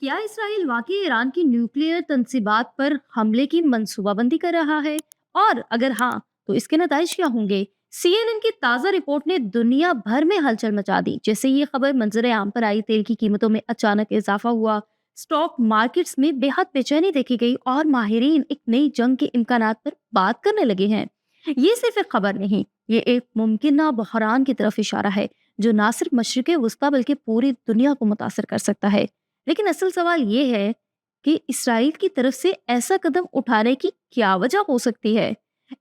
क्या इसराइल वाकई ईरान की न्यूक्लियर तंसीबात पर हमले की मंसूबाबंदी कर रहा है? और अगर हाँ, तो इसके नताइज क्या होंगे? सीएनएन की ताजा रिपोर्ट ने दुनिया भर में हलचल मचा दी। जैसे ये खबर मंजर आम पर आई, तेल की कीमतों में अचानक इजाफा हुआ, स्टॉक मार्केट्स में बेहद बेचैनी देखी गई और माहिरीन एक नई जंग के इम्कानात पर बात करने लगे हैं। ये सिर्फ एक खबर नहीं, ये एक मुमकिन बहरान की तरफ इशारा है, जो ना सिर्फ मशरिक वस्ता बल्कि पूरी दुनिया को मुतासर कर सकता है। लेकिन असल सवाल ये है कि इसराइल की तरफ से ऐसा कदम उठाने की क्या वजह हो सकती है?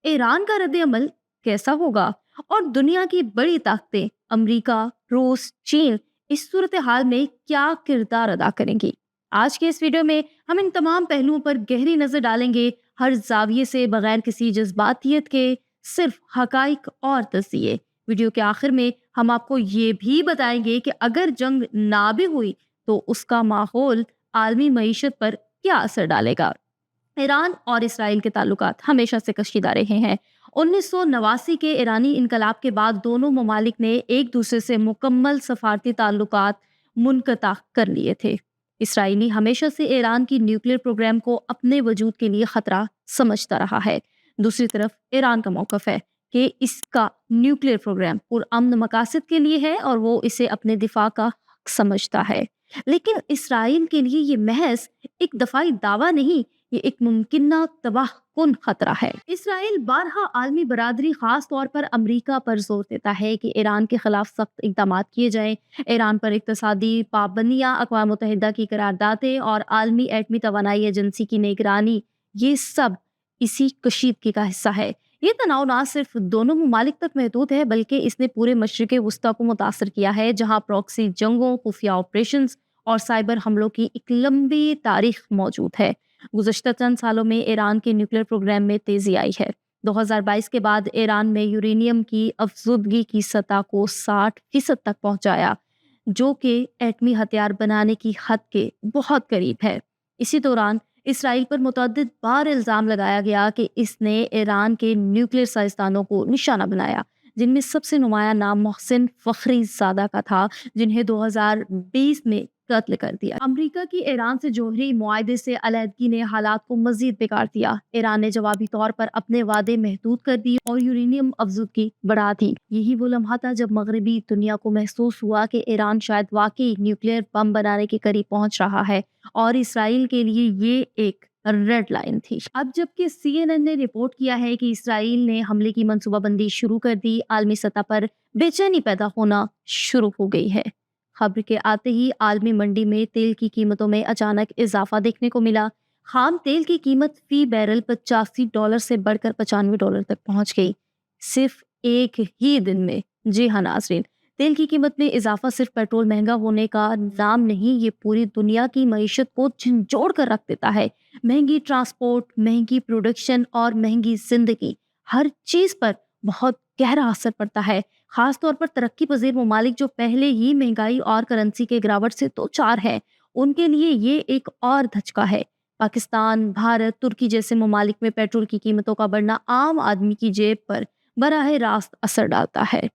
ईरान का रद्द अमल कैसा होगा? और दुनिया की बड़ी ताकतें अमेरिका, रूस, चीन इस सूरत हाल में क्या किरदार अदा करेंगी? आज के इस वीडियो में हम इन तमाम पहलुओं पर गहरी नजर डालेंगे, हर जाविये से, बगैर किसी जज्बातियत के, सिर्फ हकाइक और तस्दीए। वीडियो के आखिर में हम आपको ये भी बताएंगे कि अगर जंग ना भी हुई तो उसका माहौल आलमी मईशत पर क्या असर डालेगा। ईरान और इसराइल के ताल्लुकात हमेशा से कशीदा रहे हैं। 1989 के ईरानी इनकलाब के बाद दोनों ममालिक ने एक दूसरे से मुकम्मल सफारती ताल्लुकात मुनक़ता कर लिए थे। इसराइली हमेशा से ईरान की न्यूक्लियर प्रोग्राम को अपने वजूद के लिए खतरा समझता रहा है। दूसरी तरफ ईरान का मौक़िफ़ है कि इसका न्यूक्लियर प्रोग्राम पुरअमन मकासद के लिए है और वो इसे अपने दिफा का हक समझता है। लेकिन इसराइल के लिए ये महज एक दफाई दावा नहीं, ये एक मुमकिन तबाह कुन खतरा है। इसराइल बारहा आलमी बरादरी, खास तौर पर अमेरिका पर जोर देता है कि ईरान के खिलाफ सख्त इकदाम किए जाएं। ईरान पर इक्तसादी पाबंदियां, अक़वाम मुत्तहिदा की करारदादें और आलमी एटमी तवानाई एजेंसी की निगरानी, ये सब इसी कशीदगी का हिस्सा है। ये तनाव ना सिर्फ दोनों ममालिक तक महदूद है, बल्कि इसने पूरे मशरिक़ वस्ता को मुतासर किया है, जहाँ प्रॉक्सी जंगों, खुफिया ऑपरेशन और साइबर हमलों की एक लंबी तारीख मौजूद है। गुज़श्ता चंद सालों में ईरान के न्यूक्लियर प्रोग्राम में तेजी आई है। 2022 के बाद ईरान में यूरेनियम की अफजुदगी की सतह को 60% तक पहुंचाया, जो कि एटमी हथियार बनाने की हद के बहुत करीब है। इसी दौरान इसराइल पर मुतअद्दिद बार इल्ज़ाम लगाया गया कि इसने ईरान के न्यूक्लियर साइंसदानों को निशाना बनाया, जिनमें सबसे नुमाया नाम मोहसिन फ़खरीज़ादा का था, जिन्हें 2020 में कत्ल कर दिया। अमेरिका की ईरान से जोहरी मुआहदे से अलहदगी ने हालात को मजीद बिगाड़ दिया। ईरान ने जवाबी तौर पर अपने वादे महदूद कर दिए और यूरेनियम अफजुदगी बढ़ा दी। यही वो लम्हा था जब मगरबी दुनिया को महसूस हुआ कि ईरान शायद वाकई न्यूक्लियर बम बनाने के करीब पहुंच रहा है, और इसराइल के लिए ये एक रेड लाइन थी। अब जबकि सीएनएन ने रिपोर्ट किया है कि इसराइल ने हमले की मंसूबाबंदी शुरू कर दी, आलमी सतह पर बेचैनी पैदा होना शुरू हो गई है। खबर के आते ही आलमी मंडी में तेल की कीमतों में अचानक इजाफा देखने को मिला। खाम तेल की कीमत फी बैरल $85 से बढ़कर $95 तक पहुंच गई, सिर्फ एक ही दिन में। जी हाँ नाज़रीन, तेल की कीमत में इजाफा सिर्फ पेट्रोल महंगा होने का नाम नहीं, ये पूरी दुनिया की मईशत को झंझोड़ कर रख देता है। महंगी ट्रांसपोर्ट, महंगी प्रोडक्शन और महंगी जिंदगी, हर चीज पर बहुत गहरा असर पड़ता है। खास तौर पर तरक्की पजीर ममालिक जो पहले ही महंगाई और करेंसी के गिरावट से दो चार है, उनके लिए ये एक और धचका है। पाकिस्तान, भारत, तुर्की जैसे ममालिक में पेट्रोल की कीमतों का बढ़ना आम आदमी की जेब पर बराह रास्त असर डालता है।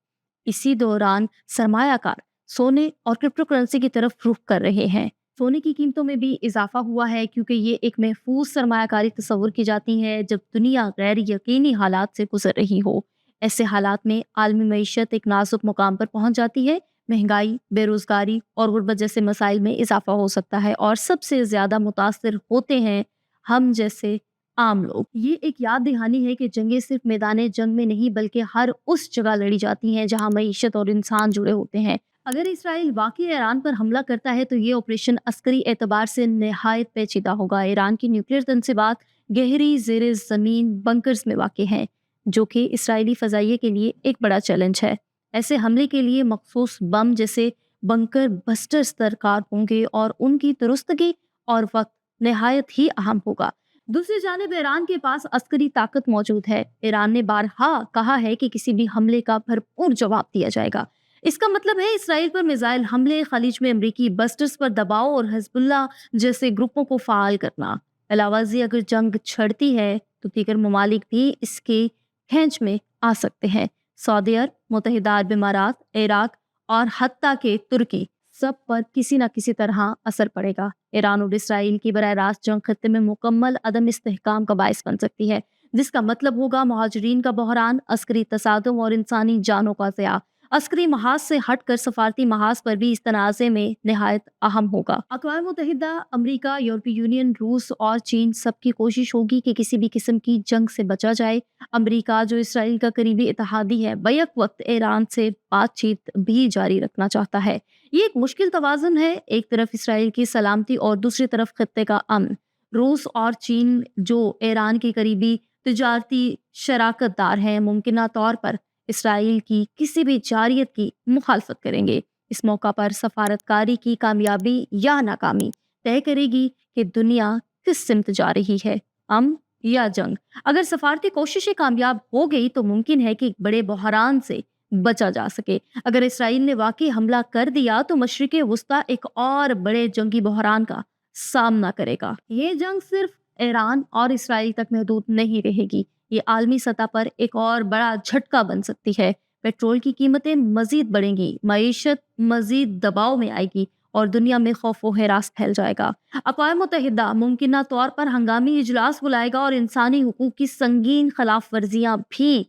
इसी दौरान सरमायाकार सोने और क्रिप्टो करेंसी की तरफ रुख कर रहे हैं। सोने की कीमतों में भी इजाफा हुआ है, क्योंकि ये एक महफूज सरमायाकारी तस्वुर की जाती है जब दुनिया गैर यकीनी हालात से गुजर रही हो। ऐसे हालात में आलमी मईशत एक नाजुक मुकाम पर पहुंच जाती है। महंगाई, बेरोजगारी और गुर्बत जैसे मसाइल में इजाफा हो सकता है, और सबसे ज्यादा मुतासर होते हैं हम जैसे आम लोग। ये एक याद दहानी है कि जंगें सिर्फ मैदान जंग में नहीं, बल्कि हर उस जगह लड़ी जाती हैं जहां मईशत और इंसान जुड़े होते हैं। अगर इसराइल वाकई ईरान पर हमला करता है तो ये ऑपरेशन अस्करी एतबार से नहायत पेचीदा होगा। ईरान की न्यूक्लियर तंसीबात गहरी ज़ेरे ज़मीन बंकर्स में वाक़ हैं, जो कि इसराइली फ़ज़ाइये के लिए एक बड़ा चैलेंज है। ऐसे हमले के लिए मखसूस बम जैसे बंकर बस्टर्स दरकार होंगे, और उनकी दुरुस्तगी और वक्त नहायत ही अहम होगा। दूसरी जानिब ईरान के पास अस्करी ताकत मौजूद है। ईरान ने बारहा कहा है कि किसी भी हमले का भरपूर जवाब दिया जाएगा। इसका मतलब है इसराइल पर मिसाइल हमले, खलीज में अमरीकी बस्टर्स पर दबाव और हिजबुल्लाह जैसे ग्रुपों को फाल करना। अलावाजी अगर जंग छिड़ती है तो दीगर ममालिक भी इसके खेंच में आ सकते हैं। सऊदी अरब, मुत्तहिदा अरब इमारात, इराक और हत्ता के तुर्की सब पर किसी न किसी तरह असर पड़ेगा। ईरान और इसराइल की बराह रास्त जंग खत्ते में मुकम्मल अदम इस्तेहकाम का बायस बन सकती है, जिसका मतलब होगा मुहाजिरीन का बहरान, अस्करी तसादुम और इंसानी जानों का ज़िया। अस्करी महाज से हटकर सफारती महाज पर भी इस तनाज़े में नहायत अहम होगा। अक़वाम मुत्तहिदा, अमरीका, यूरोपीय यूनियन, रूस और चीन सबकी कोशिश होगी कि किसी भी किस्म की जंग से बचा जाए। अमरीका, जो इसराइल का करीबी इत्तेहादी है, बैक वक्त ईरान से बातचीत भी जारी रखना चाहता है। ये एक मुश्किल तवाज़ुन है, एक तरफ इसराइल की सलामती और दूसरी तरफ खत्ते का अमन। रूस और चीन, जो ईरान के करीबी तिजारती शराकतदार हैं, मुमकिन तौर पर इसराइल की किसी भी जारियत की मुखालफत करेंगे। इस मौका पर सफारतकारी की कामयाबी या नाकामी तय करेगी कि दुनिया किस सिमत जा रही है, अमन या जंग। अगर सफारती कोशिशें कामयाब हो गई तो मुमकिन है कि एक बड़े बहरान से बचा जा सके। अगर इसराइल ने वाकई हमला कर दिया तो मशरिक़े वुस्ता एक और बड़े जंगी बहरान का सामना करेगा। ये जंग सिर्फ ईरान और इसराइल तक महदूद नहीं रहेगी, ये आलमी सतह पर एक और बड़ा झटका बन सकती है। पेट्रोल की कीमतें मजीद बढ़ेंगी, मईशत मजीद दबाव में आएगी और दुनिया में खौफ व हिरास फैल जाएगा। अक़वाम मुत्तहिदा मुमकिन तौर पर हंगामी इजलास बुलाएगा और इंसानी हुकूक की संगीन खिलाफ वर्जियां भी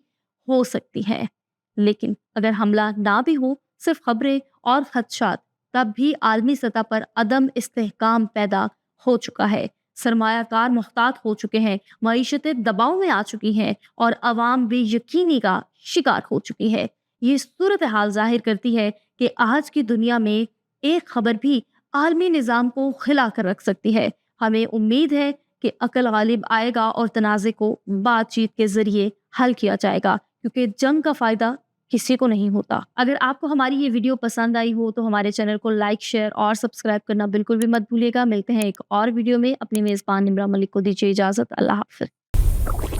हो सकती हैं। लेकिन अगर हमला ना भी हो, सिर्फ खबरें और खदशात, तब भी आलमी सतह पर अदम इस्तेहकाम पैदा हो चुका है। सरमायाकार मुहतात हो चुके हैं, मईशतें दबाव में आ चुकी हैं और अवाम बेयकीनी का शिकार हो चुकी है। ये सूरत हाल जाहिर करती है कि आज की दुनिया में एक खबर भी आलमी निज़ाम को खिला कर रख सकती है। हमें उम्मीद है कि अकल गालिब आएगा और तनाज़े को बातचीत के जरिए हल किया जाएगा, क्योंकि जंग का फ़ायदा किसी को नहीं होता। अगर आपको हमारी ये वीडियो पसंद आई हो तो हमारे चैनल को लाइक, शेयर और सब्सक्राइब करना बिल्कुल भी मत भूलिएगा। मिलते हैं एक और वीडियो में। अपनी मेज़बान निम्रा मलिक को दीजिए इजाज़त। अल्लाह हाफ़िज़।